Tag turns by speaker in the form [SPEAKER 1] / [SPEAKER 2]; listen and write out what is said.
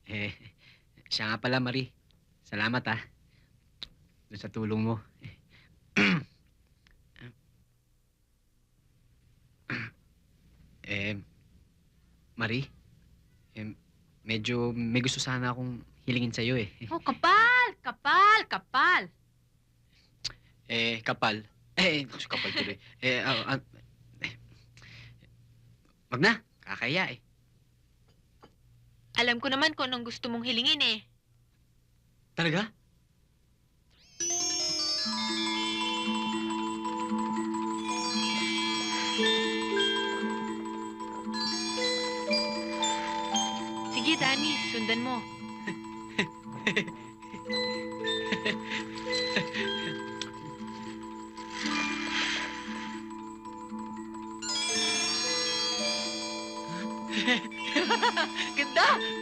[SPEAKER 1] Eh, siya nga pala, Marie. Salamat, doon sa tulong mo. Eh, Marie, eh, medyo may gusto sana akong hilingin sa'yo, eh.
[SPEAKER 2] Oh, kapal! Kapal! Kapal!
[SPEAKER 1] Kapal. Kapal tuloy. Eh, wag na. Kakaya, eh.
[SPEAKER 2] Alam ko naman kung anong gusto mong hilingin eh.
[SPEAKER 1] Talaga?
[SPEAKER 2] Sige, Danny, sundan mo.
[SPEAKER 1] Ganda!